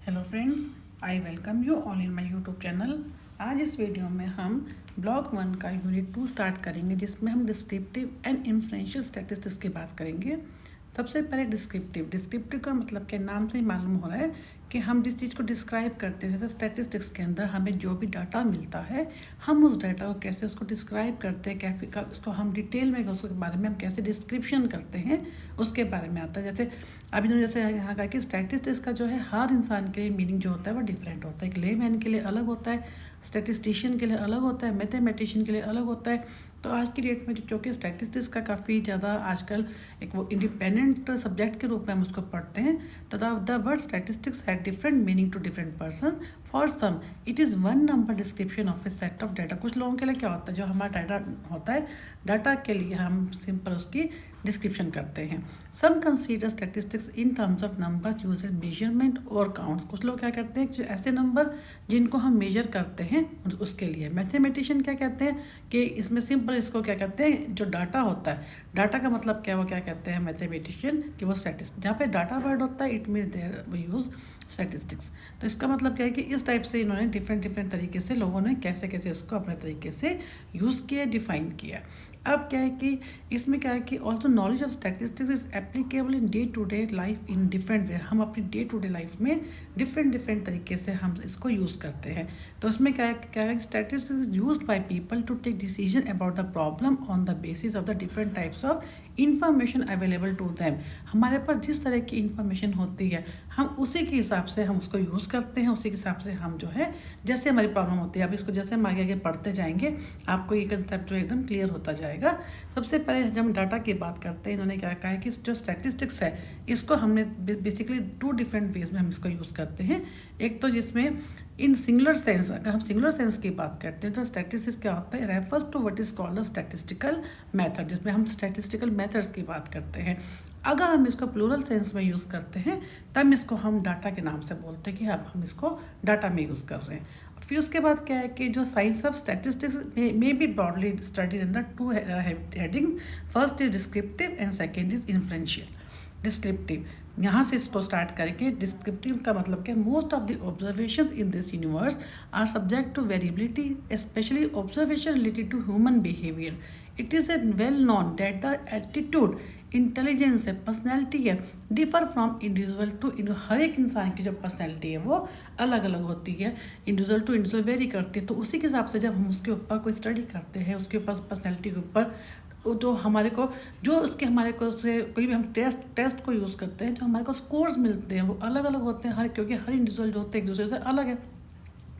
Hello friends, I welcome you all in my YouTube channel. आज इस video में हम ब्लॉक 1 का यूनिट 2 स्टार्ट करेंगे, जिसमें हम डिस्क्रिप्टिव एंड इन्फ्लुएंशियल स्टैटिस्टिक्स की बात करेंगे। सबसे पहले डिस्क्रिप्टिव का मतलब क्या, नाम से ही मालूम हो रहा है कि हम जिस चीज़ को डिस्क्राइब करते हैं। जैसे स्टैटिस्टिक्स के अंदर हमें जो भी डाटा मिलता है, हम उस डाटा को कैसे उसको डिस्क्राइब करते हैं, कैसे उसको हम डिटेल में उसके बारे में हम कैसे डिस्क्रिप्शन करते हैं, उसके बारे में आता है। जैसे अभी जो जैसे यहाँ कहा कि स्टैटिस्टिक्स का जो है हर इंसान के लिए मीनिंग जो होता है वो डिफरेंट होता है। एक लेमैन के लिए अलग होता है, स्टैटिस्टिशियन के लिए अलग होता है, मैथमेटिशियन के लिए अलग होता है। तो आज की डेट में जो कि स्टैटिस्टिक्स का काफ़ी ज़्यादा आजकल एक वो इंडिपेंडेंट सब्जेक्ट के रूप में हम उसको पढ़ते हैं। तो the word statistics had different meaning to different person. For some it is one number description of a set of data. कुछ लोगों के लिए क्या होता है, जो हमारा डाटा होता है, डाटा के लिए हम सिंपल उसकी डिस्क्रिप्शन करते हैं। Some consider statistics in terms of number use measurement और काउंट्स। कुछ लोग क्या करते हैं, जो ऐसे नंबर जिनको हम मेजर करते हैं उसके लिए। मैथमेटिशियन क्या कहते हैं कि इसमें सिंपल इसको क्या कहते हैं, जो डाटा होता है, डाटा का मतलब क्या, वो क्या कहते हैं मैथमेटिशियन कि वो स्टैटिस्टिक्स। जहाँ पे डाटा वर्ड होता है, it mean there we use statistics. तो इसका मतलब क्या है कि इस टाइप से इन्होंने डिफरेंट तरीके से लोगों ने कैसे कैसे इसको अपने तरीके से यूज़ किया, डिफाइन किया। अब क्या है कि इसमें क्या है कि also knowledge of statistics is applicable in day to day life in different way. हम अपनी डे टू डे लाइफ में डिफरेंट तरीके से हम इसको यूज़ करते हैं। तो इसमें क्या है, statistics is used by people to take decision about the problem on the basis of the different types of information available to them. हमारे पास जिस तरह की इंफॉर्मेशन होती है, हम उसी के हिसाब से हम उसको यूज़ करते हैं। उसी के हिसाब से हम जो है, जैसे हमारी प्रॉब्लम होती है, अब इसको जैसे हम आगे आगे पढ़ते जाएंगे, आपको ये कंसेप्ट जो एकदम क्लियर होता जाएगा। सबसे पहले जब हम डाटा की बात करते हैं, इन्होंने क्या कहा है कि जो स्टैटिस्टिक्स है, इसको हमने बेसिकली 2 डिफरेंट वेज में हम इसको यूज़ करते हैं। एक तो जिसमें इन सिंगुलर सेंस, अगर हम सिंगुलर सेंस की बात करते हैं तो स्टैटिस्टिक्स क्या होता है, refers to what is called the statistical method, जिसमें हम स्टैटिस्टिकल मेथड्स की बात करते हैं। अगर हम इसको प्लूरल सेंस में यूज़ करते हैं, तब इसको हम डाटा के नाम से बोलते हैं कि अब हम इसको डाटा में यूज़ कर रहे हैं। फिर उसके बाद क्या है कि जो साइंस ऑफ स्टैटिस्टिक्स में be broadly studied under 2 heading. First is descriptive and second is influential. Descriptive, यहाँ से इसको स्टार्ट करेंगे। डिस्क्रिप्टिव का मतलब क्या, most of the observations in this universe are subject to variability, specially observation related to human behaviour. It is a well known that the attitude, intelligence है, personality है, differ from individual to individual. हर एक इंसान की जो personality है वो अलग अलग होती है, इंडिविजुअल टू इंडिविजुअल वेरी करती है। तो उसी के हिसाब से जब हम उसके ऊपर कोई स्टडी करते हैं, उसके ऊपर पर्सनैलिटी के ऊपर, तो हमारे को जो उसके हमारे को से कोई भी हम टेस्ट को यूज़ करते हैं, जो हमारे को स्कोर्स मिलते हैं वो अलग अलग होते हैं, क्योंकि हर इंडिविजुअल जो होते हैं एक दूसरे से अलग है।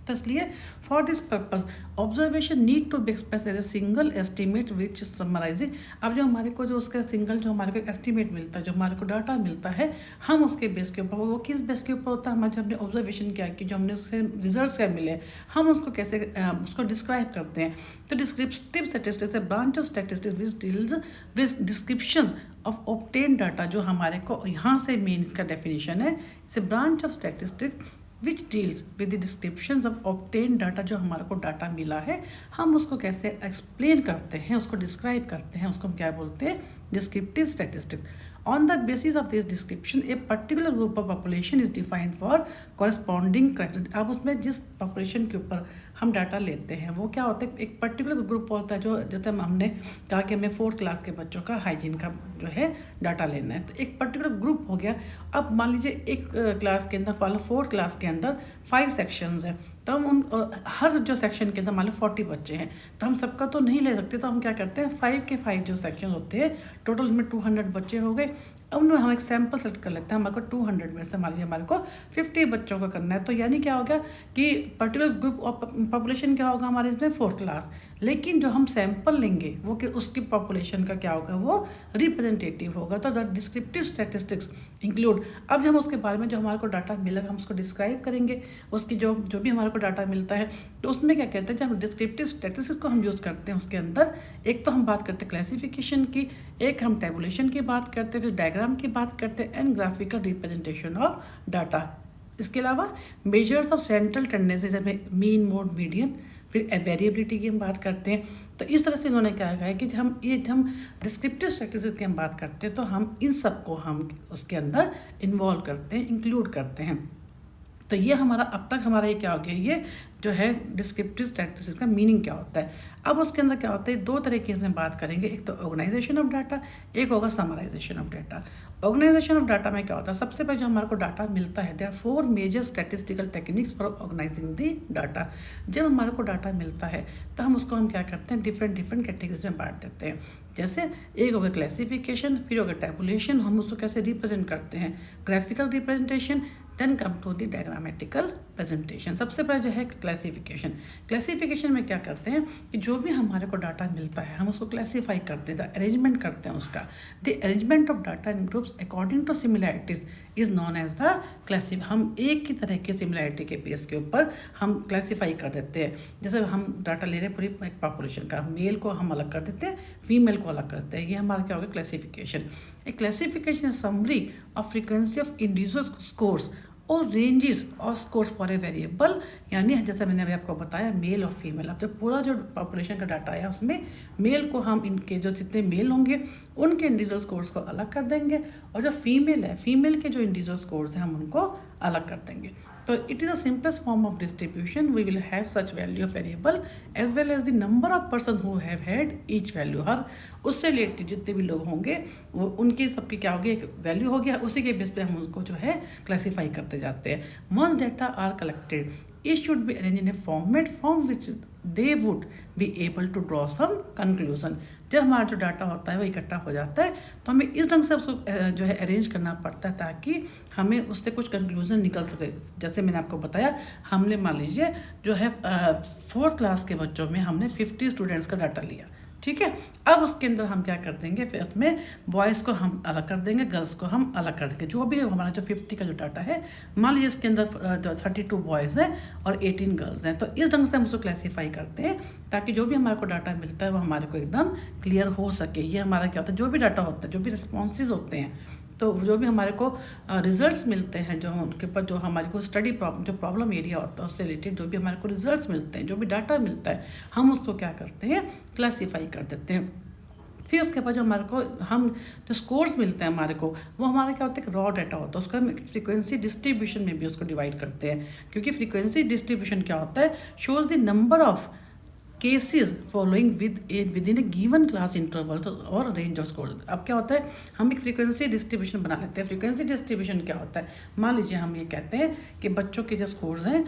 तो इसलिए for this purpose observation need to be express as a single estimate which summarising. अब जो हमारे को जो उसका सिंगल जो हमारे को एस्टिमेट मिलता है, जो हमारे को डाटा मिलता है, हम उसके बेस के ऊपर, वो किस बेस के ऊपर होता है, हमारे जो हमने ऑब्जर्वेशन क्या की, जो हमने उससे रिजल्ट क्या मिले, हम उसको कैसे उसको डिस्क्राइब करते हैं। तो डिस्क्रिप्टिव स्टैटिस्टिक्स है branch of statistics which deals with descriptions of obtain data. जो हमारे को यहाँ से मेन इसका डेफिनेशन है, it's a branch of statistics which deals with the descriptions of obtain data. जो हमारे को डाटा मिला है, हम उसको कैसे एक्सप्लेन करते हैं, उसको डिस्क्राइब करते हैं, उसको हम क्या बोलते हैं, descriptive statistics. On the basis of this description a particular group of population is defined for corresponding character. अब उसमें जिस पॉपुलेशन के ऊपर हम डाटा लेते हैं, वो क्या होता है, एक पर्टिकुलर ग्रुप होता है। जो जैसे हमने कहा कि हमें 4th क्लास के बच्चों का हाइजीन का जो है डाटा लेना है, तो एक पर्टिकुलर ग्रुप हो गया। अब मान लीजिए एक क्लास के अंदर, 4th क्लास के अंदर 5 सेक्शंस हैं, तो हम उन हर जो सेक्शन के अंदर मान लो 40 बच्चे हैं, तो हम सबका तो नहीं ले सकते। तो हम क्या करते हैं, 5 के 5 जो सेक्शन होते हैं, टोटल में 200 बच्चे हो गए। अब उनमें हम एक सैम्पल सेलेक्ट कर लेते हैं। हमारे को 200 में से मान लीजिए हमारे को 50 बच्चों को करना है। तो यानी क्या होगा कि पर्टिकुलर ग्रुप ऑफ पॉपुलेशन क्या होगा हमारे इसमें 4th क्लास, लेकिन जो हम सैंपल लेंगे वो कि उसकी पॉपुलेशन का क्या होगा, वो रिप्रेजेंटेटिव होगा। तो द डिस्क्रिप्टिव स्टैटिस्टिक्स इंक्लूड, अब हम उसके बारे में जो हमारे को डाटा मिलेगा, हम उसको डिस्क्राइब करेंगे। उसकी जो भी हमारे को डाटा मिलता है, तो उसमें क्या कहते हैं, जब डिस्क्रिप्टिव स्टैटिस्टिक्स को हम यूज़ करते हैं, उसके अंदर एक तो हम बात करते हैं क्लासिफिकेशन की, एक हम टेबुलेशन की बात करते हैं, फिर डायग्राम की बात करते हैं, and graphical representation of data. इसके अलावा मेजर्स ऑफ सेंट्रल टेंडेंसी, जैसे मीन, मोड, मीडियन, फिर वेरिएबिलिटी की हम बात करते हैं। तो इस तरह से इन्होंने क्या कहा है कि जब हम डिस्क्रिप्टिव स्टैटिस्टिक्स की हम बात करते हैं, तो हम इन सब को हम उसके अंदर इन्वॉल्व करते हैं, इंक्लूड करते हैं। तो ये हमारा अब तक हमारा ये क्या हो गया, ये जो है डिस्क्रिप्टिव स्टैटिस्टिक्स का मीनिंग क्या होता है। अब उसके अंदर क्या होता है, दो तरह की इसमें बात करेंगे, एक तो ऑर्गेनाइजेशन ऑफ डाटा, एक होगा summarisation of data. Organisation of data में क्या होता है, सबसे पहले जो हमारे को डाटा मिलता है, there are 4 major statistical techniques for organising the data. जब हमारे को डाटा मिलता है तो हम उसको क्या करते हैं, डिफरेंट कैटेगरीज में बांट देते हैं। जैसे एक हो गया क्लासिफिकेशन, फिर हो गया टैबुलेशन, हम उसको कैसे रिप्रेजेंट करते हैं, graphical representation, then come to the diagrammatical presentation. सबसे पहले जो है क्लासिफिकेशन। क्लासिफिकेशन में क्या करते हैं कि जो भी हमारे को डाटा मिलता है हम उसको क्लासीफाई करते हैं, अरेंजमेंट करते हैं उसका। The arrangement of data in groups according to similarities is known as the classification. हम एक ही तरह की सिमिलैरिटी के बेस के ऊपर हम क्लासीफाई कर देते हैं। जैसे हम डाटा ले रहे हैं पूरी एक पॉपुलेशन का, मेल को हम अलग कर देते हैं, फीमेल को अलग करते हैं, ये हमारा क्या होगा classification. A classification is summary of frequency of individual scores और रेंजेस और स्कोर्स फॉर ए वेरिएबल। यानी जैसे मैंने अभी आपको बताया मेल और फीमेल, अब जब पूरा जो पॉपुलेशन का डाटा आया उसमें मेल को हम इनके जो जितने मेल होंगे उनके इंडिविजुअल स्कोर्स को अलग कर देंगे, और जो फीमेल है फीमेल के जो इंडिविजुअल स्कोर्स हैं हम उनको अलग कर देंगे। तो it is the simplest form of distribution. We will have such value of variable as well as the number of person who have had each value. हर उससे रिलेटेड जितने भी लोग होंगे वो उनकी सबकी क्या होगी, एक वैल्यू होगी, उसी के बेस पे हम उसको जो है क्लासीफाई करते जाते हैं। Once data are collected it should be arranged in a format from which they would be able to draw some conclusion। जब हमारा जो डाटा होता है वो इकट्ठा हो जाता है तो हमें इस ढंग से उसको जो है अरेंज करना पड़ता है ताकि हमें उससे कुछ कंक्लूजन निकल सके। जैसे मैंने आपको बताया, हमने मान लीजिए जो है 4th क्लास के बच्चों में हमने 50 स्टूडेंट्स का डाटा लिया, ठीक है। अब उसके अंदर हम क्या कर देंगे, फिर उसमें बॉयज़ को हम अलग कर देंगे, गर्ल्स को हम अलग कर देंगे। जो भी हमारा जो 50 का जो डाटा है, मान लीजिए इसके अंदर 32 बॉयज़ हैं और 18 गर्ल्स हैं, तो इस ढंग से हम उसको क्लासीफाई करते हैं ताकि जो भी हमारे को डाटा मिलता है वो हमारे को एकदम क्लियर हो सके। ये हमारा क्या होता है, जो भी डाटा होता है, जो भी रिस्पॉन्सेज होते हैं, तो जो भी हमारे को रिजल्ट्स मिलते हैं, जो उनके ऊपर जो हमारे को स्टडी प्रॉब्लम जो प्रॉब्लम एरिया होता है उससे रिलेटेड जो भी हमारे को रिजल्ट्स मिलते हैं, जो भी डाटा मिलता है, हम उसको क्या करते हैं, क्लासीफाई कर देते हैं। फिर उसके बाद जो हमारे को हम जो स्कोर्स मिलते हैं हमारे को, वो हमारा क्या होता है, एक रॉ डाटा होता है, उसको हम फ्रीक्वेंसी डिस्ट्रीब्यूशन में भी उसको डिवाइड करते हैं। क्योंकि फ्रीक्वेंसी डिस्ट्रीब्यूशन क्या होता है, shows the number of cases following with in A given class interval और रेंज ऑफ स्कोर। अब क्या होता है, हम एक फ्रीक्वेंसी डिस्ट्रीब्यूशन बना लेते हैं। फ्रीक्वेंसी डिस्ट्रीब्यूशन क्या होता है, मान लीजिए हम ये कहते हैं कि बच्चों के जो स्कोर्स हैं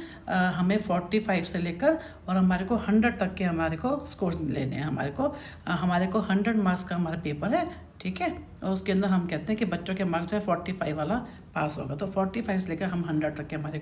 हमें 45 से लेकर और हमारे को 100 तक के हमारे को स्कोर्स लेने हैं। हमारे को 100 मार्क्स का हमारा पेपर है, ठीक है, और उसके अंदर हम कहते हैं कि बच्चों के मार्क्स जो है 45 वाला पास होगा, तो 45 से लेकर हम 100 तक के हमारे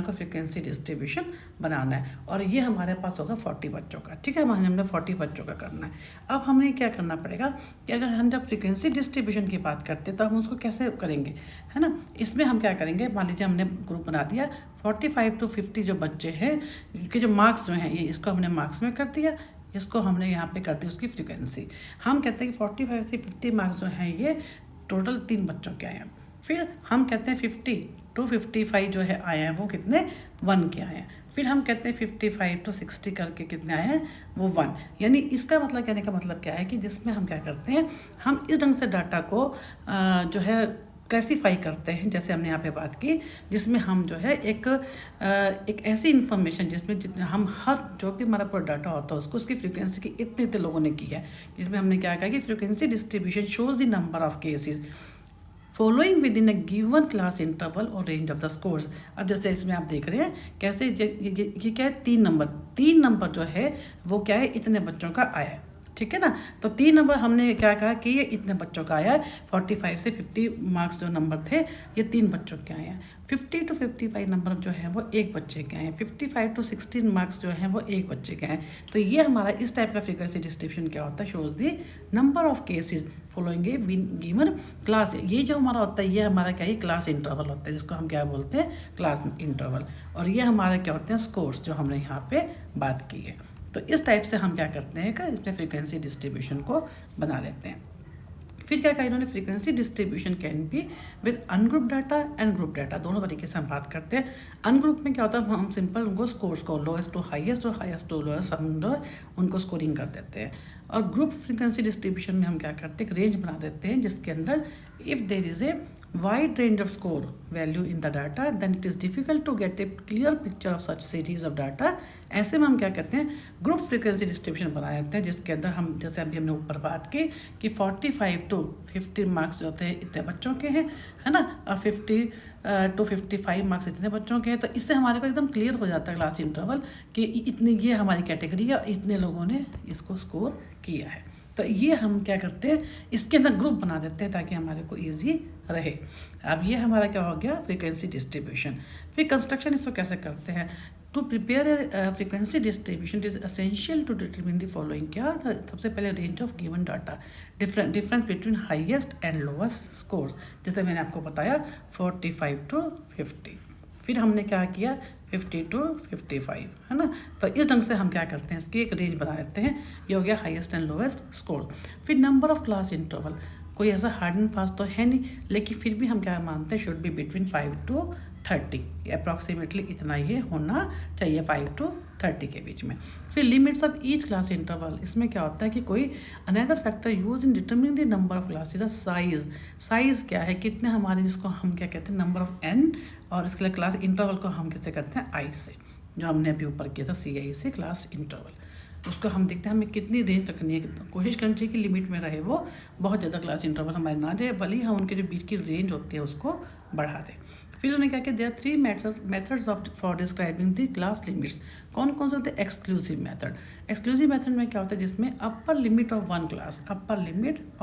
को फ्रीक्वेंसी डिस्ट्रीब्यूशन बनाना है, और ये हमारे पास होगा 40 बच्चों का, ठीक है। हमने 40 बच्चों का करना है। अब हमें क्या करना पड़ेगा कि अगर हम जब फ्रीक्वेंसी डिस्ट्रीब्यूशन की बात करते हैं तो हम उसको कैसे करेंगे, है ना। इसमें हम क्या करेंगे, मान लीजिए हमने ग्रुप बना दिया, 45 to 50 जो बच्चे हैं कि जो मार्क्स जो हैं ये इसको हमने मार्क्स में कर दिया, इसको हमने यहाँ पे कर दी उसकी फ्रीक्वेंसी। हम कहते हैं कि 45 से 50 मार्क्स जो हैं ये टोटल 3 बच्चों के आए हैं। फिर हम कहते हैं 50 to 55 जो है आए हैं वो कितने 1 के आए हैं। फिर हम कहते हैं 55 to 60 करके कितने आए हैं वो 1। यानी इसका मतलब कहने का मतलब क्या है कि जिसमें हम क्या करते हैं, हम इस ढंग से डाटा को जो है क्लासीफाई करते हैं, जैसे हमने यहाँ पे बात की, जिसमें हम जो है एक ऐसी इन्फॉर्मेशन जिसमें जितने हम हर जो भी हमारा पूरा डाटा होता है उसको उसकी फ्रीक्वेंसी की इतने लोगों ने की है। इसमें हमने क्या कहा कि frequency distribution shows the number of cases following with in a given class interval और रेंज ऑफ द स्कोर्स। अब जैसे इसमें आप देख रहे हैं कैसे ये क्या है, 3 नंबर जो है वो क्या है, इतने बच्चों का आया है, ठीक है ना। तो 3 नंबर हमने क्या कहा कि ये इतने बच्चों का आया है, 45 से 50 मार्क्स जो नंबर थे ये 3 बच्चों के आए हैं। 50 to 55 नंबर जो है वो 1 बच्चे के आए हैं। 55 to 16 मार्क्स जो हैं वो 1 बच्चे के हैं। तो ये हमारा इस टाइप का फ्रीक्वेंसी डिस्ट्रीब्यूशन क्या होता है, shows the number of cases following A given class. ये जो हमारा होता है ये हमारा क्या है, क्लास इंटरवल होता है, जिसको हम क्या बोलते हैं, क्लास इंटरवल। और ये हमारे क्या होते हैं, स्कोर्स, जो हमने यहाँ पे बात की है। तो इस टाइप से हम क्या करते हैं कि इसमें फ्रीक्वेंसी डिस्ट्रीब्यूशन को बना लेते हैं। फिर क्या कहा इन्होंने, frequency distribution can be with ungroup data and group data, दोनों तरीके से हम बात करते हैं। अनग्रुप में क्या होता है, हम सिंपल उनको स्कोर्स को लोएस्ट टू हाईएस्ट और हाईएस्ट टू लोएस्ट हम उनको स्कोरिंग कर देते हैं। और ग्रुप फ्रीक्वेंसी डिस्ट्रीब्यूशन में हम क्या करते हैं, एक रेंज बना देते हैं जिसके अंदर if there is a wide range of score value in the data then it is difficult to get a clear picture of such series of data। ऐसे में हम क्या कहते हैं, ग्रुप फ्रीक्वेंसी डिस्ट्रीब्यूशन बना देते हैं जिसके अंदर हम, जैसे अभी हमने ऊपर बात की कि 45 to 50 मार्क्स जो होते हैं इतने बच्चों के हैं, है ना, और 50 to 55 मार्क्स इतने बच्चों के हैं। तो इससे हमारे को एकदम क्लियर हो जाता है क्लास इंटरवल कि इतनी ये हमारी कैटेगरी है और इतने लोगों ने इसको स्कोर किया है। तो ये हम क्या करते हैं, इसके अंदर ग्रुप बना देते हैं ताकि हमारे को ईजी रहे। अब ये हमारा क्या हो गया, फ्रीक्वेंसी डिस्ट्रीब्यूशन। फिर कंस्ट्रक्शन इसको कैसे करते हैं, to prepare a frequency distribution is essential to determine the following. क्या था, सबसे पहले range of given data, difference between highest and lowest scores, जैसे मैंने आपको बताया 45 to 50। फिर हमने क्या किया 50 to 55, है ना। तो इस ढंग से हम क्या करते हैं, इसकी एक रेंज बना देते हैं। ये हो गया हाईएस्ट एंड लोवेस्ट स्कोर। फिर नंबर ऑफ क्लास इंटरवल, कोई ऐसा हार्ड एंड फास्ट तो है नहीं, लेकिन फिर भी हम क्या मानते हैं, should be between 5 to 30, approximately इतना ये होना चाहिए 5 to 30 के बीच में। फिर limits of each class interval, इसमें क्या होता है कि कोई another factor use in determining the number of classes, size. Size क्या है, कितने हमारे, जिसको हम क्या कहते हैं नंबर ऑफ n, और इसके लिए क्लास इंटरवल को हम कैसे करते हैं i से, जो हमने अभी ऊपर किया था CI से क्लास इंटरवल। उसको हम देखते हैं हमें कितनी रेंज रखनी है, कोशिश करनी चाहिए कि लिमिट में रहे वो, बहुत ज़्यादा क्लास इंटरवल हमारे ना जाए, भले ही हम उनके जो बीच की रेंज होती है उसको बढ़ा दें। फिर उन्होंने क्या किया, there are 3 methods for describing the class limits. कौन कौन से होते हैं, एक्सक्लूसिव मेथड। एक्सक्लूसिव मेथड में क्या होता है, जिसमें अपर limit of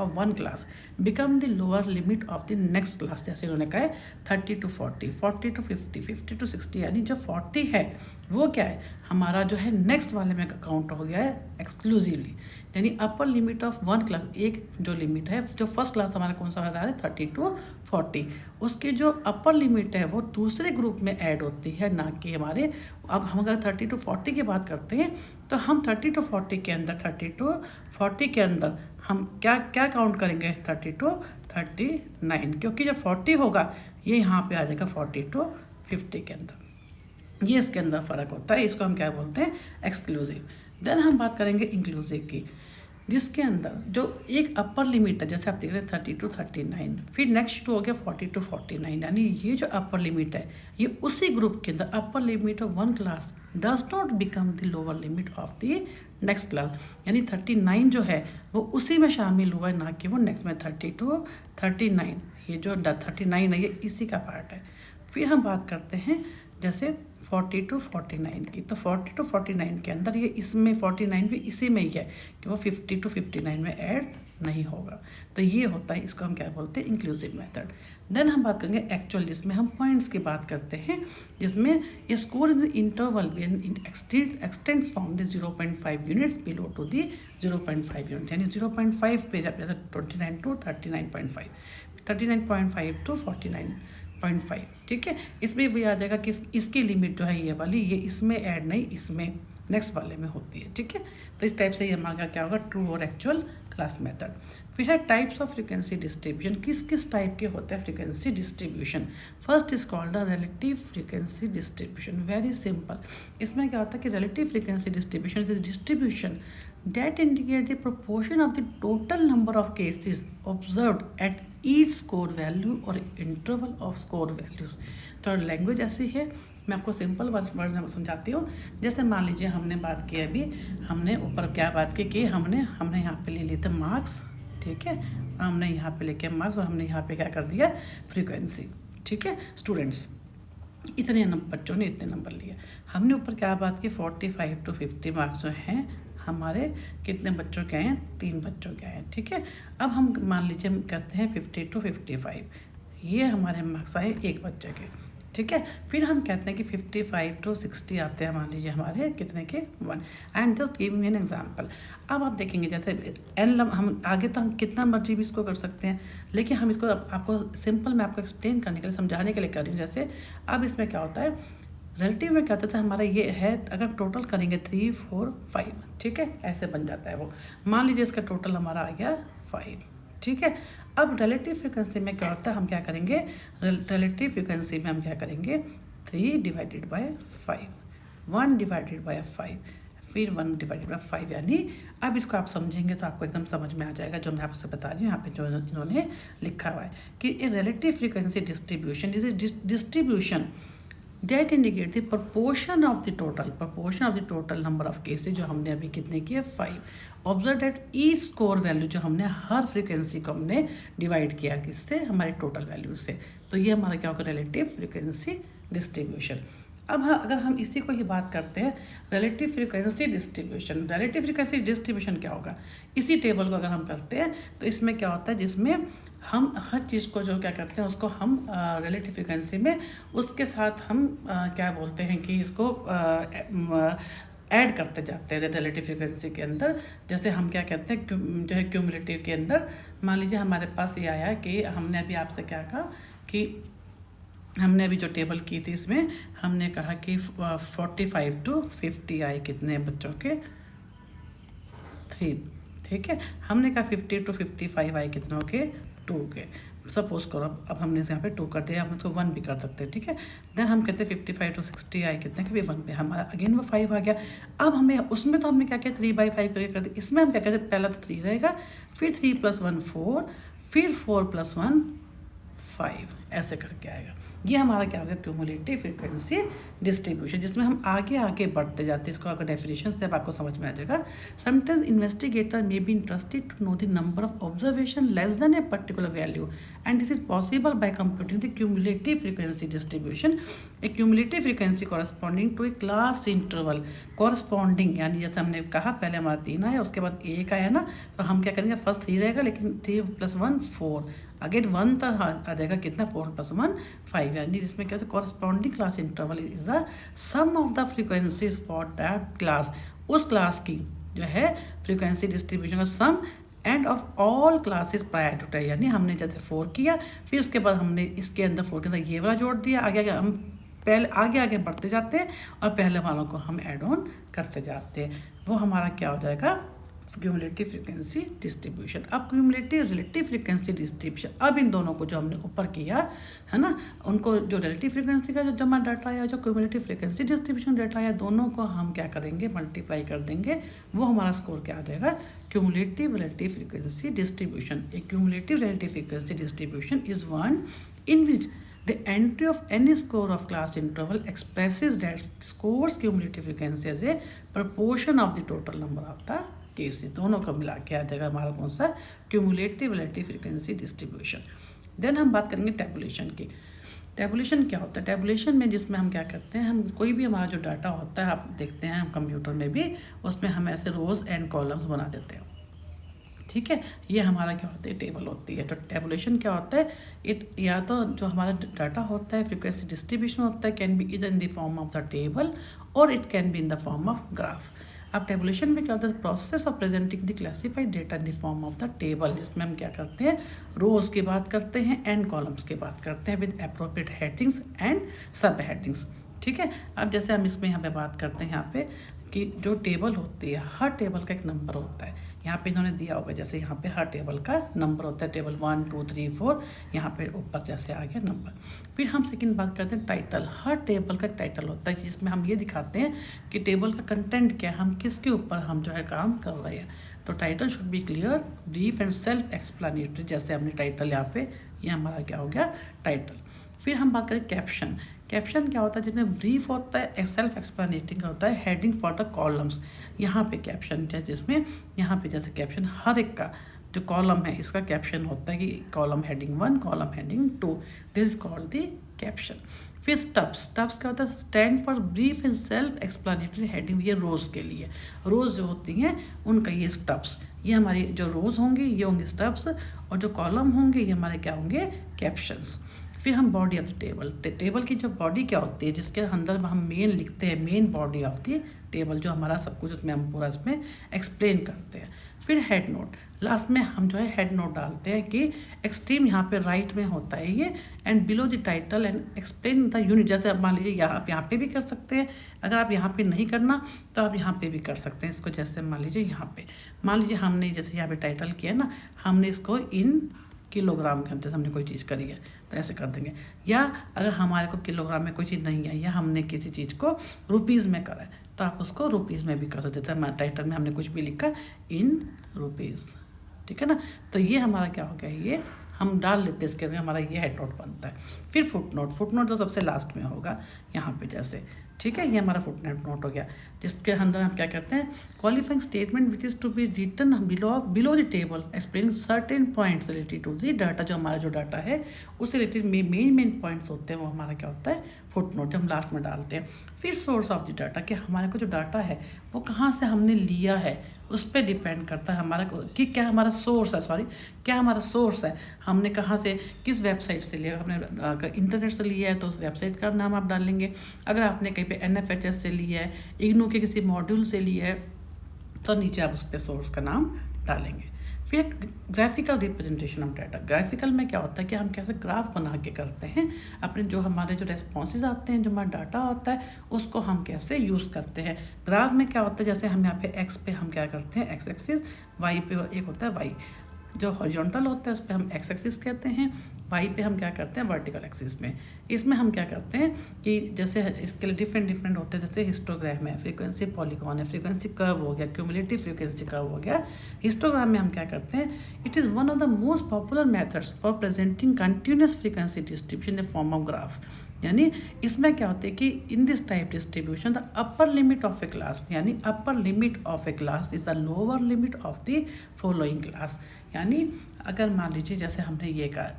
one class become the lower limit of the next class. जैसे उन्होंने कहा है 30 to 40, 40 to 50, 50 to 60, यानी जो 40 है वो क्या है, हमारा जो है नेक्स्ट वाले में काउंट हो गया है एक्सक्लूसिवली, यानी upper limit of one class. एक जो लिमिट है, जो फर्स्ट क्लास हमारा कौन सा आ रहा है 30 to 40, उसके जो अपर लिमिट है वो दूसरे ग्रुप में ऐड होती है, ना कि हमारे। अब हम अगर 30 to 40 की बात करते हैं तो हम 30 to 40 के अंदर, 30 to 40 के अंदर हम क्या क्या काउंट करेंगे, 30 to 39, क्योंकि जब 40 होगा ये यहाँ पे आ जाएगा 40 to 50 के अंदर। ये इसके अंदर फ़र्क होता है, इसको हम क्या बोलते हैं, एक्सक्लूसिव। देन हम बात करेंगे इंक्लूसिव की, जिसके अंदर जो एक अपर लिमिट है, जैसे आप देख रहे हैं 30 to 39, फिर नेक्स्ट हो गया 40 to 49, यानी ये जो अपर लिमिट है ये उसी ग्रुप के अंदर अपर limit of one class does not become the lower limit of the next class, यानी 39 जो है वो उसी में शामिल हुआ है, ना कि वो नेक्स्ट में 30 to 39। ये जो 39 है ये इसी का पार्ट है। फिर हम बात करते हैं जैसे 40 to 49 की, तो 40 to 49 के अंदर ये इसमें 49 भी इसी में ही है कि वो 50 to 59 में ऐड नहीं होगा। तो ये होता है, इसको हम क्या बोलते हैं, इंक्लूसिव मेथड। देन हम बात करेंगे एक्चुअल, जिसमें हम पॉइंट्स की बात करते हैं, जिसमें ये score in the interval extends from the 0.5 units below to the 0.5 unit, यानी 0.5 पे जब 29 to 39.5, 39.5 to 49.5, ठीक है। इसमें भी आ जाएगा कि इसकी लिमिट जो है ये वाली, ये इसमें ऐड नहीं, इसमें नेक्स्ट वाले में होती है, ठीक है। तो इस टाइप से ये हमारा क्या होगा, ट्रू और एक्चुअल क्लास मेथड। फिर है टाइप्स ऑफ फ्रीक्वेंसी डिस्ट्रीब्यूशन, किस किस टाइप के होते हैं frequency distribution. First is called the relative frequency distribution, very simple. इसमें क्या होता है कि relative frequency distribution is distribution that indicate the proportion of the total number of cases observed at each score value or interval of score values। तो language ऐसी है, मैं आपको सिंपल वर्ड में समझाती हूँ। जैसे मान लीजिए हमने बात की, अभी हमने ऊपर क्या बात की कि हमने यहाँ पे ले लिए थे मार्क्स, ठीक है, हमने यहाँ पे लेके मार्क्स और हमने यहाँ पे क्या कर दिया, फ्रीक्वेंसी, ठीक है। स्टूडेंट्स इतने बच्चों ने इतने नंबर लिए, हमने ऊपर क्या बात की 45 to 50 मार्क्स जो हैं हमारे कितने बच्चों के हैं, 3 बच्चों के हैं, ठीक है। अब हम मान लीजिए हम करते हैं 50 to 55, ये हमारे मार्क्स आए एक बच्चे के, ठीक है। फिर हम कहते हैं कि 55 to 60 आते हैं, मान लीजिए हमारे कितने के, 1। I am just giving an example. अब आप देखेंगे जैसे हम आगे तो हम कितना मर्जी भी इसको कर सकते हैं, लेकिन हम इसको आपको सिंपल मैं आपको एक्सप्लेन करने के लिए, समझाने के लिए कर रही हूँ। जैसे अब इसमें क्या होता है, रिलेटिव में क्या होता है, हमारा ये है, अगर टोटल करेंगे 3, 4, 5, ठीक है, ऐसे बन जाता है वो। मान लीजिए इसका टोटल हमारा आ गया 5, ठीक है। अब रिलेटिव फ्रीक्वेंसी में क्या होता है, हम क्या करेंगे, रिलेटिव फ्रीक्वेंसी में हम क्या करेंगे, 3 divided by 5, 1 divided by 5, फिर 1 डिवाइडेड बाई 5, यानी अब इसको आप समझेंगे तो आपको एकदम समझ में आ जाएगा जो मैं आपसे बता रही हूँ। यहाँ पे जो इन्होंने लिखा हुआ है कि a relative frequency distribution is distribution that indicate the proportion of the total number of cases, जो हमने अभी कितने किए 5। ऑब्जर्व डेट ई स्कोर वैल्यू, जो हमने हर फ्रीक्वेंसी को हमने डिवाइड किया किससे, हमारे टोटल वैल्यू से। तो ये हमारा क्या होगा, रिलेटिव फ्रीक्वेंसी डिस्ट्रीब्यूशन। अब अगर हम इसी को ही बात करते हैं रिलेटिव फ्रीक्वेंसी डिस्ट्रीब्यूशन क्या होगा, इसी टेबल को अगर हम करते हैं तो इसमें क्या होता है, जिसमें हम हर चीज़ को जो क्या करते हैं उसको हम रिलेटिव फ्रीक्वेंसी में उसके साथ हम क्या बोलते हैं कि इसको ऐड करते जाते हैं रिलेटिव फ्रीक्वेंसी के अंदर। जैसे हम क्या कहते हैं जो है क्यूमुलेटिव के अंदर, मान लीजिए हमारे पास ये आया कि हमने अभी आपसे क्या कहा कि हमने अभी जो टेबल की थी इसमें हमने कहा कि 45 to 50 आए कितने बच्चों के 3, ठीक है। हमने कहा 50 to 55 आए कितनों के 2 के। सपोज करो अब हमने यहाँ पे 2 कर दिया, हम इसको 1 भी कर सकते हैं, ठीक है। देन हम कहते हैं 55 to 60 आए कितने के 1 पे, हमारा अगेन वो 5 आ गया। अब हमें उसमें तो हमने क्या किया 3/5 करके कर दिया, इसमें हम क्या कहते हैं पहला तो 3 रहेगा, फिर 3 + 1 4, फिर 4 + 1 5, ऐसे करके आएगा। ये हमारा क्या होगा क्यूमुलेटिव फ्रीक्वेंसी डिस्ट्रीब्यूशन, जिसमें हम आगे आगे बढ़ते जाते हैं। इसको अगर डेफिनेशन से अब आपको समझ में आ जाएगा। Sometimes investigator may be interested to know the number of observation less than a particular value and this is possible by computing the cumulative frequency distribution. A cumulative frequency corresponding to a class interval corresponding, यानी जैसे हमने कहा पहले हमारा 3 आया, उसके बाद 1 आया ना, तो हम क्या करेंगे फर्स्ट 3 रहेगा, लेकिन 3 + 1 4, अगेन 1 तक आ जाएगा कितना 4 + 1 5, यानी जिसमें क्या होता है corresponding class interval is the sum of the frequencies for that class, उस क्लास की जो है फ्रीक्वेंसी डिस्ट्रीब्यूशन का sum and of all classes prior to time. यानी हमने जैसे 4 किया, फिर उसके बाद हमने इसके अंदर 4 के अंदर ये वाला जोड़ दिया, आगे आगे हम पहले आगे बढ़ते जाते हैं और पहले वालों को हम ऐड ऑन करते जाते हैं। वो हमारा क्या हो जाएगा क्यूमुलेटिव फ्रीक्वेंसी डिस्ट्रीब्यूशन। अब क्यूमुलेटिव रिलेटिव फ्रीक्वेंसी डिस्ट्रीब्यूशन, अब इन दोनों को जो हमने ऊपर किया है ना, उनको जो रिलेटिव फ्रीक्वेंसी का जो जमा डाटा आया, जो क्यूमुलेटिव फ्रीक्वेंसी डिस्ट्रीब्यूशन डाटा आया, दोनों को हम क्या करेंगे मल्टीप्लाई कर देंगे। वो हमारा स्कोर क्या आ जाएगा cumulative relative frequency distribution. A cumulative relative frequency distribution is one in which the entry of any score of class interval expresses that score's cumulative frequency as a proportion of the total number of the cases। दोनों को मिला के आ जाएगा हमारा कौन सा cumulative relative frequency distribution. Then हम बात करेंगे टेबुलेशन की। टेबुलेशन क्या होता है, टेबुलेशन में जिसमें हम क्या करते हैं, हम कोई भी हमारा जो डाटा होता है आप देखते हैं हम कंप्यूटर में भी, उसमें हम ऐसे रोज एंड कॉलम्स बना देते हैं, ठीक है। ये हमारा क्या होता है टेबल होती है। तो टेबुलेशन क्या होता है, या तो जो हमारा डाटा होता है फ्रीक्वेंसी डिस्ट्रीब्यूशन होता है कैन बी इधर in the form of the table और it can be in the form of graph. अब टेबुलेशन में क्या होता है process of presenting the classified data in the form of the table, जिसमें हम क्या करते हैं रोज की बात करते हैं एंड कॉलम्स की बात करते हैं विद अप्रोप्रिएट हेडिंग्स एंड सब हेडिंग्स, ठीक है। अब जैसे हम इसमें यहाँ पे बात करते हैं यहाँ पे कि जो टेबल होती है हर टेबल का एक नंबर होता है। यहाँ पे इन्होंने दिया होगा जैसे यहाँ पे हर टेबल का नंबर होता है, टेबल 1 2 3 4, यहाँ पे ऊपर जैसे आ गया नंबर। फिर हम सेकंड बात करते हैं टाइटल। हर टेबल का एक टाइटल होता है जिसमें हम ये दिखाते हैं कि टेबल का कंटेंट क्या है, हम किसके ऊपर हम जो है काम कर रहे हैं। तो title should be clear, brief and self explanatory. जैसे हमने टाइटल यहाँ पे ये हमारा क्या हो गया टाइटल। फिर हम बात करें कैप्शन। कैप्शन क्या होता है जिसमें ब्रीफ होता है, सेल्फ एक्सप्लेनेटरी होता है, हेडिंग फॉर द कॉलम्स। यहाँ पे कैप्शन है जिसमें यहाँ पे जैसे कैप्शन हर एक का जो कॉलम है इसका कैप्शन होता है कि column heading 1, column heading 2, this is called the caption. फिर स्टब्स क्या होता है stand for brief and self explanatory heading. ये रोज़ के लिए, रोज़ जो होती हैं उनका ये स्टब्स, ये हमारी जो रोज़ होंगे ये होंगे स्टब्स, और जो कॉलम होंगे ये हमारे क्या होंगे कैप्शंस। फिर हम body of the table. Table की जो बॉडी क्या होती है जिसके अंदर हम मेन लिखते हैं, main body of the table जो हमारा सब कुछ उसमें हम पूरा इसमें एक्सप्लेन करते हैं। फिर हेड नोट, लास्ट में हम जो है हेड नोट डालते हैं कि एक्सट्रीम यहाँ पे राइट में होता है ये, and below the title and explain the unit. जैसे आप मान लीजिए आप यहाँ पे भी कर सकते हैं, अगर आप यहाँ पे नहीं करना तो आप यहाँ पे भी कर सकते हैं इसको। जैसे मान लीजिए यहाँ पे मान लीजिए हमने जैसे यहाँ पे टाइटल किया ना, हमने इसको इन किलोग्राम के, जैसे हमने कोई चीज़ करी है तो ऐसे कर देंगे। या अगर हमारे को किलोग्राम में कोई चीज़ नहीं है या हमने किसी चीज़ को रुपीज़ में करा है तो आप उसको रुपीज़ में भी कर सकते। जैसे हमारे टाइटल में हमने कुछ भी लिखा इन रुपीज़, ठीक है ना। तो ये हमारा क्या हो गया, ये हम डाल लेते हैं इसके अंदर, हमारा ये हेड नोट बनता है। फिर फुट नोट जो सबसे लास्ट में होगा यहाँ पे जैसे, ठीक है, ये हमारा फुट नोट हो गया, जिसके अंदर हम क्या करते हैं, qualifying statement which is to be written below the table explaining certain points related to the data. जो हमारा जो डाटा है उससे रिलेटेड मेन पॉइंट्स होते हैं वो हमारा क्या होता है, फुट नोट, जो हम लास्ट में डालते हैं। फिर सोर्स ऑफ द डाटा, कि हमारे को जो डाटा है वो कहाँ से हमने लिया है उस पर डिपेंड करता है हमारा कि क्या हमारा सोर्स है, क्या हमारा सोर्स है, हमने कहाँ से, किस वेबसाइट से लिया। हमने अगर इंटरनेट से लिया है तो उस वेबसाइट का नाम आप डालेंगे। अगर आपने कहीं पे NFHS से लिया है, इग्नू के किसी मॉड्यूल से लिया है, तो नीचे आप उस पर सोर्स का नाम डालेंगे। फिर graphical representation of data. Graphical में क्या होता है कि हम कैसे ग्राफ बना के करते हैं अपने, जो हमारे जो रेस्पॉन्सेज आते हैं, जो हमारा डाटा होता है उसको हम कैसे यूज़ करते हैं। ग्राफ में क्या होता है, जैसे हम यहाँ पे एक्स पे हम क्या करते हैं, एक्स एक्सिस, वाई पे एक होता है वाई, जो हॉरिजॉन्टल होता है उस पर हम एक्स एक्सिस कहते हैं, वाई पे हम क्या करते हैं, वर्टिकल एक्सिस में। इसमें हम क्या करते हैं कि जैसे इसके लिए डिफरेंट होते हैं, जैसे हिस्टोग्राम है, फ्रीक्वेंसी पॉलीगॉन है, फ्रीक्वेंसी कर्व हो गया, क्यूमुलेटिव फ्रीक्वेंसी कर्व हो गया। हिस्टोग्राम में हम क्या करते हैं, it is one of the most popular methods for presenting continuous frequency distribution in the form of graph. यानी इसमें क्या होता है कि in this type distribution the upper limit of a class, यानी upper limit of a class is the lower limit of the following class. यानी अगर मान लीजिए जैसे हमने ये कहा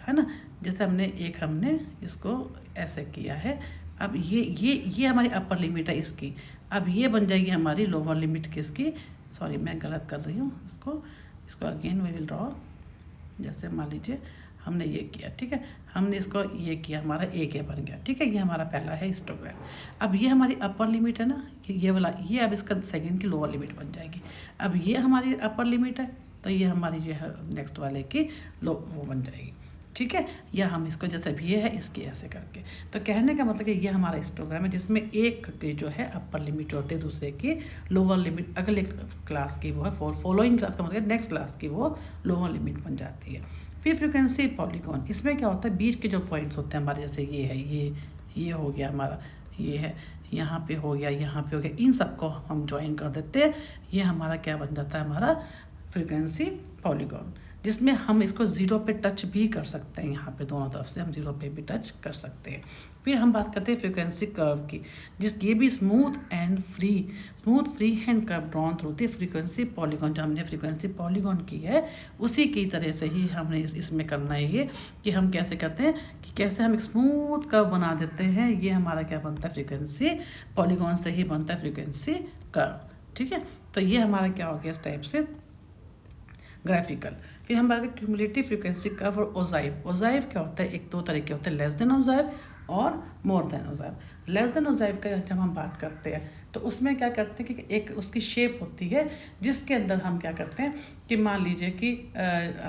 है ना, जैसे हमने इसको ऐसे किया है, अब ये हमारी अपर लिमिट है इसकी, अब ये बन जाएगी हमारी लोअर लिमिट किसकी, सॉरी मैं गलत कर रही हूँ, इसको अगेन वी विल ड्रॉ। जैसे मान लीजिए हमने ये किया, ठीक है, हमने इसको ये किया, हमारा एक ये बन गया, ठीक है, ये हमारा पहला है हिस्टोग्राम। अब ये हमारी अपर लिमिट है ना, ये वाला, ये अब इसका सेकंड की लोअर लिमिट बन जाएगी। अब ये हमारी अपर लिमिट है तो ये हमारी जो है नेक्स्ट वाले की वो बन जाएगी, ठीक है। या हम इसको जैसे भी ये है इसके ऐसे करके, तो कहने का मतलब कि ये हमारा हिस्टोग्राम है जिसमें एक की जो है अपर लिमिट होती है, दूसरे की लोअर लिमिट, अगले क्लास की वो है फॉलोइंग क्लास का मतलब नेक्स्ट क्लास की वो लोअर लिमिट बन जाती है। फिर फ्रीक्वेंसी पॉलीगॉन, इसमें क्या होता है, बीच के जो पॉइंट्स होते हैं हमारे, जैसे ये है, ये हो गया हमारा, ये है, यहाँ पे हो गया, यहाँ पे हो गया, इन सबको हम ज्वाइन कर देते हैं, ये हमारा क्या बन जाता है, हमारा फ्रीक्वेंसी पॉलीगॉन, जिसमें हम इसको ज़ीरो पे टच भी कर सकते हैं, यहाँ पे दोनों तरफ से हम ज़ीरो पे भी टच कर सकते हैं। फिर हम बात करते हैं फ्रीक्वेंसी कर्व की, ये भी smooth free hand curve drawn through the frequency polygon. जो हमने फ्रीक्वेंसी पॉलीगॉन की है उसी की तरह से ही हमने इसमें करना है ये, कि हम कैसे करते हैं कि कैसे हम एक स्मूथ कर्व बना देते हैं। ये हमारा क्या बनता है, फ्रीक्वेंसी पॉलीगॉन से ही बनता है फ्रीक्वेंसी कर्व, ठीक है। तो ये हमारा क्या हो गया इस टाइप से ग्राफिकल। फिर हम बात करें क्यूमुलेटिव फ्रीक्वेंसी कर्व और ओजाइव। ओजाइव क्या होता है, एक दो तरीके होते हैं, लेस देन ओजाइव और more than ogive. Less than ogive का जब हम बात करते हैं तो उसमें क्या करते हैं कि एक उसकी शेप होती है जिसके अंदर हम क्या करते हैं कि मान लीजिए कि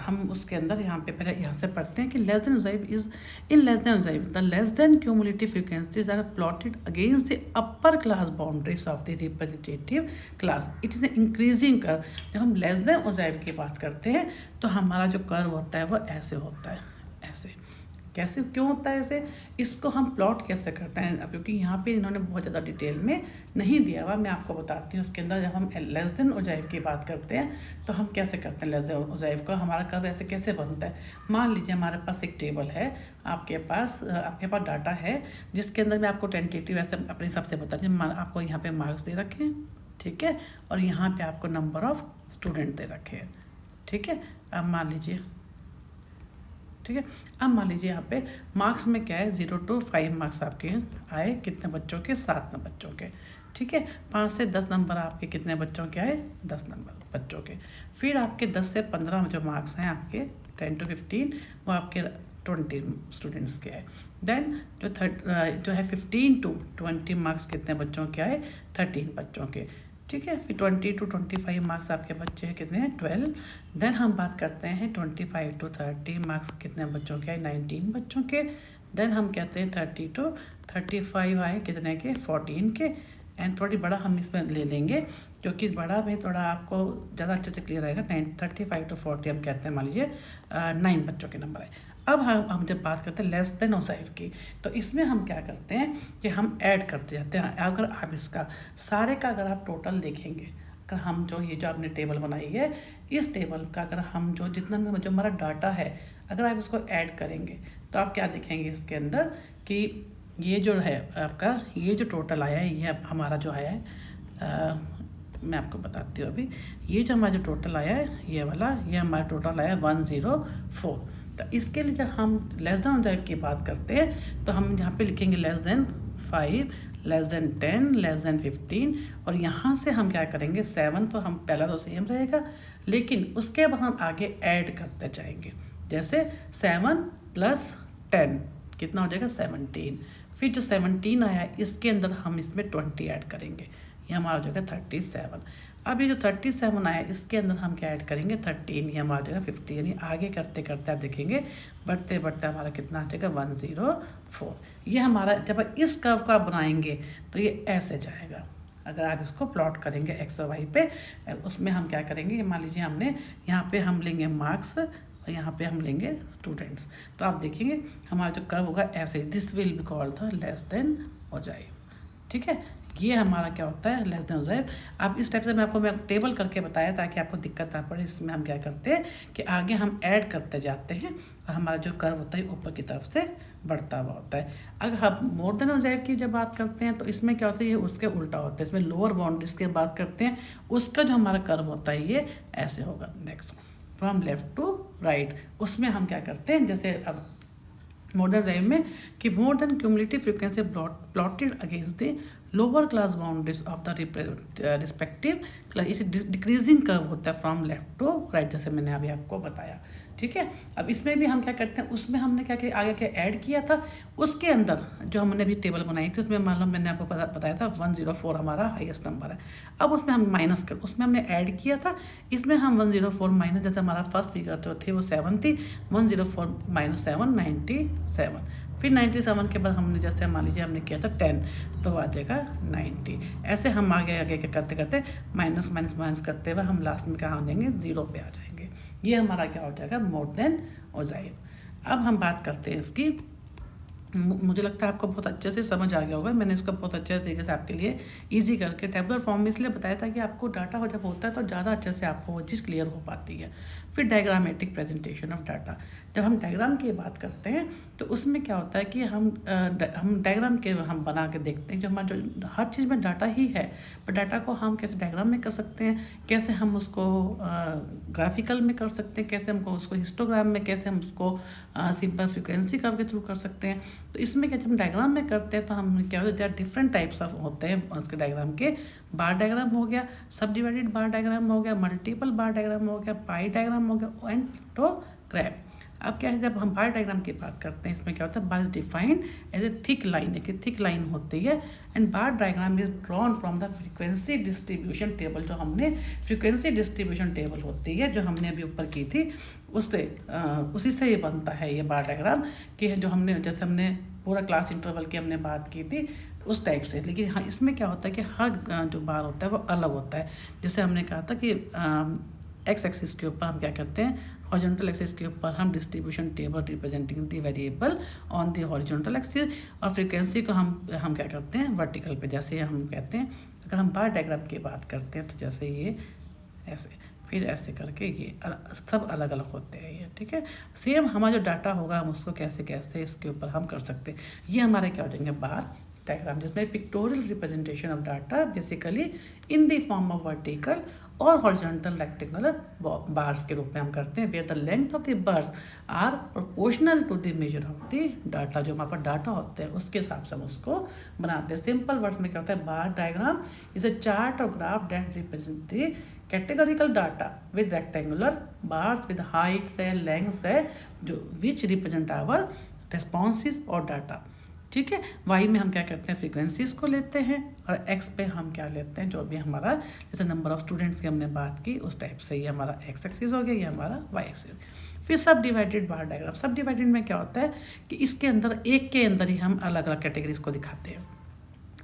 हम उसके अंदर यहाँ पे पहले यहाँ से पढ़ते हैं कि less than ogive is in less than ogive the less than cumulative frequencies are plotted against the upper class boundaries of the representative class. It is increasing curve. जब हम लेस देन ओजाइव की बात करते हैं तो हमारा जो curve होता है वो ऐसे होता है, ऐसे। कैसे, क्यों होता है ऐसे, इसको हम प्लॉट कैसे करते हैं, क्योंकि यहाँ पे इन्होंने बहुत ज़्यादा डिटेल में नहीं दिया हुआ, मैं आपको बताती हूँ। उसके अंदर जब हम लेस देन ओजाइव की बात करते हैं तो हम कैसे करते हैं लेस देन ओजाइव का, हमारा कर्व ऐसे कैसे बनता है। मान लीजिए हमारे पास एक टेबल है, आपके पास डाटा है जिसके अंदर मैं आपको टेंटेटिव ऐसे अपने हिसाब से बता दूँ। आपको यहाँ पे मार्क्स दे रखे हैं, ठीक है, और यहाँ पे आपको नंबर ऑफ स्टूडेंट दे रखे हैं, ठीक है। अब मान लीजिए, ठीक है, अब मान लीजिए यहाँ पे मार्क्स में क्या है, 0 to 5 मार्क्स आपके आए, कितने बच्चों के, 7 बच्चों के, ठीक है। 5 से 10 नंबर आपके कितने बच्चों के आए, 10 नंबर बच्चों के। फिर आपके 10 से 15 जो मार्क्स हैं आपके 10 to 15 वो आपके 20 स्टूडेंट्स के आए। देन जो है 15 to 20 मार्क्स कितने बच्चों के आए, 13 बच्चों के, ठीक है। फिर 20 to 25 मार्क्स आपके बच्चे हैं कितने हैं, 12। देन हम बात करते हैं 25 to 30 मार्क्स कितने बच्चों के आए, 19 बच्चों के। देन हम कहते हैं 30 to 35 आए कितने के, 14 के। एंड थोड़ी बड़ा हम इसमें ले लेंगे, क्योंकि बड़ा में थोड़ा आपको ज़्यादा अच्छे से क्लियर आएगा। 35 to 40 हम कहते हैं, मान लीजिए 9 बच्चों के नंबर है। अब हम जब बात करते हैं लेस देन और साइड की, तो इसमें हम क्या करते हैं कि हम ऐड करते जाते हैं। अगर आप इसका सारे का अगर आप टोटल देखेंगे, अगर हम जो ये जो आपने टेबल बनाई है, इस टेबल का अगर हम जो जितना जो हमारा डाटा है, अगर आप इसको ऐड करेंगे तो आप क्या देखेंगे इसके अंदर कि ये जो है आपका, ये जो टोटल आया है, ये हमारा जो आया है, मैं आपको बताती हूँ अभी। ये जो हमारा जो टोटल आया है, ये वाला, ये हमारा टोटल आया है 104। तो इसके लिए जब हम लेस देन ऑब्जेक्ट की बात करते हैं तो हम यहाँ पे लिखेंगे less than 5, less than 10, less than 15, और यहाँ से हम क्या करेंगे 7, तो हम पहला तो सेम रहेगा, लेकिन उसके बाद हम आगे ऐड करते जाएंगे। जैसे 7 + 10 कितना हो जाएगा 17। फिर जो 17 आया इसके अंदर हम इसमें 20 ऐड करेंगे, ये हमारा हो जाएगा 37। अब ये जो 37 आया इसके अंदर हम क्या ऐड करेंगे 13, ये हमारा हो जाएगा 50। यानी आगे करते करते आप देखेंगे बढ़ते बढ़ते हमारा कितना आ जाएगा 104। ये हमारा जब इस कर्व को आप बनाएंगे तो ये ऐसे जाएगा। अगर आप इसको प्लॉट करेंगे एक्स और वाई पे, उसमें हम क्या करेंगे, मान लीजिए हमने यहाँ पे हम लेंगे मार्क्स और यहाँ पे हम लेंगे स्टूडेंट्स, तो आप देखेंगे हमारा जो कर्व होगा ऐसे, this will be called the less then object. ठीक है, ये हमारा क्या होता है लेस देन ऑब्जेक्ट। अब इस टाइप से मैं टेबल करके बताया ताकि आपको दिक्कत ना पड़े। इसमें हम क्या करते हैं कि आगे हम ऐड करते जाते हैं और हमारा जो कर्व होता है ऊपर की तरफ से बढ़ता हुआ होता है। अगर हम मोर देन ऑब्जेक्ट की जब बात करते हैं तो इसमें क्या होता है, ये उसके उल्टा होता है। इसमें लोअर बाउंड्रीज की बात करते हैं, उसका जो हमारा कर्व होता है ये ऐसे होगा। Next from left to right, उसमें हम क्या करते हैं, जैसे अब मोर देन ड्राइव में कि more than cumulative frequency plotted against the lower class boundaries of the respective class, इसे डिक्रीजिंग कर्व होता है फ्रॉम लेफ्ट टू राइट, जैसे मैंने अभी आपको बताया। ठीक है, अब इसमें भी हम क्या करते हैं, उसमें हमने क्या किया आगे क्या ऐड किया था, उसके अंदर जो हमने अभी टेबल बनाई थी उसमें मान लो मैंने आपको बताया था 104 हमारा हाईएस्ट नंबर है। अब उसमें हम माइनस कर, उसमें हमने ऐड किया था, इसमें हम 104 माइनस, जैसे हमारा फर्स्ट फिगर जो थे वो 7 थी, 104 - 7 97। फिर 97 के बाद हमने जैसे मान लीजिए हमने किया था 10, तो आ जाएगा 90। ऐसे हम आगे आगे करते करते माइनस माइनस माइनस करते हुए हम लास्ट में कहाँ आ जाएंगे 0 पे आ जाएंगे। ये हमारा क्या हो जाएगा मोर देन ऑब्जेक्ट। अब हम बात करते हैं इसकी, मुझे लगता है आपको बहुत अच्छे से समझ आ गया होगा। मैंने इसको बहुत अच्छे तरीके से आपके लिए इजी करके टेबुलर फॉर्म में इसलिए बताया था कि आपको डाटा हो जब होता है तो ज़्यादा अच्छे से आपको वो चीज़ क्लियर हो पाती है। फिर डायग्रामेटिक प्रेजेंटेशन ऑफ डाटा, जब हम डायग्राम की बात करते हैं तो उसमें क्या होता है कि हम डायग्राम के हम बना के देखते हैं, जो हमारा जो हर चीज़ में डाटा ही है, पर डाटा को हम कैसे डायग्राम में कर सकते हैं, कैसे हम उसको ग्राफिकल में कर सकते हैं, कैसे हमको उसको हिस्टोग्राम में, कैसे हम उसको सिंपल फ्रिक्वेंसी कर्व के थ्रू कर सकते हैं। तो इसमें क्या जब हम डायग्राम में करते हैं तो हम क्या होता है डिफरेंट टाइप्स ऑफ होते हैं उसके डायग्राम के। बार डायग्राम हो गया, सब डिवाइडेड बार डायग्राम हो गया, मल्टीपल बार डायग्राम हो गया, पाई डायग्राम हो गया एंड पिक्टोग्राम। अब क्या है जब हम बार डायग्राम की बात करते हैं इसमें क्या होता है, bar is defined as a thick line, एक थिक लाइन होती है, and bar diagram is drawn from the frequency distribution table. जो हमने फ्रीक्वेंसी डिस्ट्रीब्यूशन टेबल होती है जो हमने अभी ऊपर की थी उससे उसी से ये बनता है ये बार डायग्राम, कि जो हमने जैसे हमने पूरा क्लास इंटरवल की हमने बात की थी उस टाइप से। लेकिन हाँ इसमें क्या होता है कि हर जो बार होता है वो अलग होता है। जैसे हमने कहा था कि एक्स एक्सिस के ऊपर हम क्या करते हैं, हॉरिजॉन्टल एक्सिस के ऊपर हम distribution table representing the variable on the horizontal axis, और फ्रीक्वेंसी को हम क्या करते हैं वर्टिकल पे। जैसे हम कहते हैं अगर हम बार डायग्राम की बात करते हैं तो जैसे ये ऐसे, फिर ऐसे करके ये सब अलग अलग होते हैं ये। ठीक है, सेम हमारा जो डाटा होगा हम उसको कैसे कैसे इसके ऊपर हम कर सकते हैं। ये हमारे क्या हो जाएंगे बार डायग्राम, जिसमें pictorial representation of data basically in the form of vertical और हॉरिजॉन्टल रेक्टेंगुलर बार्स के रूप में हम करते हैं, where the length of the bars are proportional to the measure of the data. जो हमारे पास डाटा होते हैं उसके हिसाब से हम उसको बनाते हैं। सिंपल वर्ड्स में क्या होता है, बार डायग्राम इज अ चार्ट और graph that represent the categorical data with rectangular bars with Heights है, लेंथ्स है, जो विच रिप्रेजेंट आवर रिस्पॉन्सेज और डाटा। ठीक है, वाई में हम क्या करते हैं फ्रीक्वेंसीज को लेते हैं, और एक्स पे हम क्या लेते हैं जो भी हमारा जैसे नंबर ऑफ स्टूडेंट्स की हमने बात की उस टाइप से। ये हमारा एक्स एक्सिस हो गया, ये हमारा वाई एक्सिस। फिर subdivided bar diagram, subdivided में क्या होता है कि इसके अंदर एक के अंदर ही हम अलग अलग कैटेगरीज को दिखाते हैं।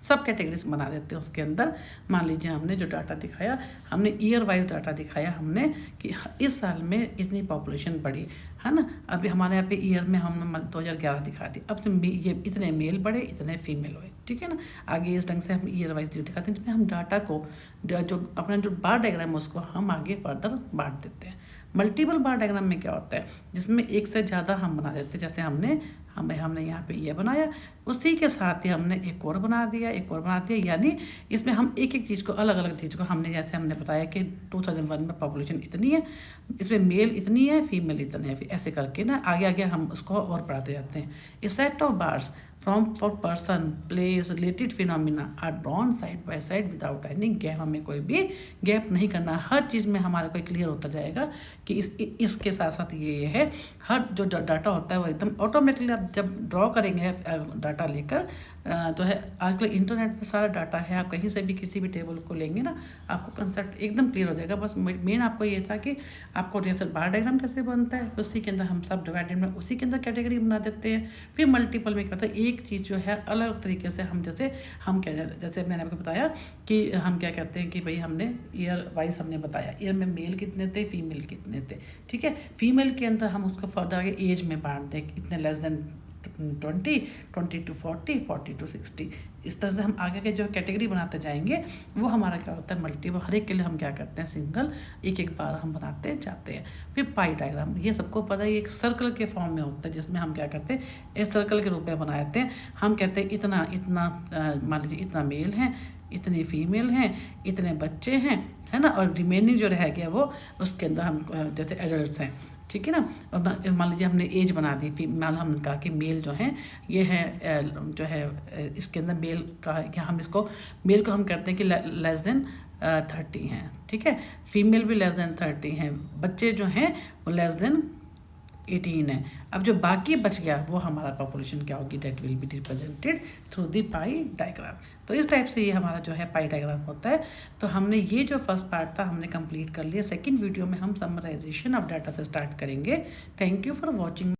सब कैटेगरीज बना देते हैं उसके अंदर। मान लीजिए हमने जो डाटा दिखाया, हमने ईयर वाइज डाटा दिखाया हमने कि इस साल में इतनी पॉपुलेशन बढ़ी, है ना। अभी हमारे यहाँ पे ईयर में हमने 2011 दिखा दी, अब तो ये इतने मेल बढ़े, इतने फीमेल हुए, ठीक है ना। आगे इस ढंग से हम ईयर वाइज दिखाते हैं, जिसमें हम डाटा को जो अपना जो बार डायग्राम है उसको हम आगे फर्दर बांट देते हैं। मल्टीपल बार डायग्राम में क्या होता है, जिसमें एक से ज़्यादा हम बना देते हैं। जैसे हमने यहाँ पे ये बनाया, उसी के साथ ही हमने एक और बना दिया, यानी इसमें हम एक एक चीज़ को, अलग अलग चीज़ को हमने, जैसे हमने बताया कि 2001 में पॉपुलेशन इतनी है, इसमें मेल इतनी है, फीमेल इतने हैं, फिर ऐसे करके ना आगे आगे हम उसको और बढ़ाते जाते हैं। A set of bars from for person place related phenomena are drawn side by side without any gap. हमें कोई भी गैप नहीं करना, हर चीज़ में हमारा कोई क्लियर होता जाएगा कि इसके साथ साथ ये है। हर जो डाटा होता है वो एकदम ऑटोमेटिकली आप जब ड्रॉ करेंगे डाटा लेकर, तो है आजकल इंटरनेट पे सारा डाटा है, आप कहीं से भी किसी भी टेबल को लेंगे ना, आपको कंसेप्ट एकदम क्लियर हो जाएगा। बस मेन आपको ये था कि आपको जैसे बार डायग्राम कैसे बनता है, उसी के अंदर हम सब डिवाइडेड में उसी के अंदर कैटेगरी बना देते हैं। फिर मल्टीपल में क्या होता है, एक चीज़ जो है अलग तरीके से जैसे मैंने आपको बताया कि हम क्या कहते हैं कि भाई हमने ईयर वाइज हमने बताया, ईयर में मेल कितने थे, फीमेल कितने थे, ठीक है। फीमेल के अंदर हम उसको फर्दर आगे एज में बांट दें, इतने लेस देन 20 to 40 to 60। इस तरह से हम आगे के जो कैटेगरी बनाते जाएंगे वो हमारा क्या होता है मल्टीपल। हर एक के लिए हम क्या करते हैं, सिंगल एक एक बार हम बनाते जाते हैं। फिर पाई डायग्राम, ये सबको पता है, ये एक सर्कल के फॉर्म में होता है, जिसमें हम क्या करते हैं, एक सर्कल के रूप में बना देते हैं। हम कहते हैं इतना मान लीजिए इतना मेल है, इतनी फीमेल हैं, इतने बच्चे हैं, है ना, और रिमेनिंग जो रह गया वो उसके अंदर हम जैसे एडल्ट हैं, ठीक है ना। और मान लीजिए हमने एज बना दी थी, हमने कहा कि मेल जो है ये है जो है इसके अंदर मेल का, कि हम इसको मेल को हम कहते हैं कि लेस देन 30 हैं, ठीक है। फीमेल भी लेस देन 30 हैं, बच्चे जो हैं वो लेस देन 18 है। अब जो बाकी बच गया वो हमारा पॉपुलेशन क्या होगी, that will be represented through the pie diagram. तो इस टाइप से ये हमारा जो है पाई डायग्राम होता है। तो हमने ये जो फर्स्ट पार्ट था हमने कंप्लीट कर लिया। सेकंड वीडियो में हम समराइजेशन ऑफ डाटा से स्टार्ट करेंगे। Thank you for watching.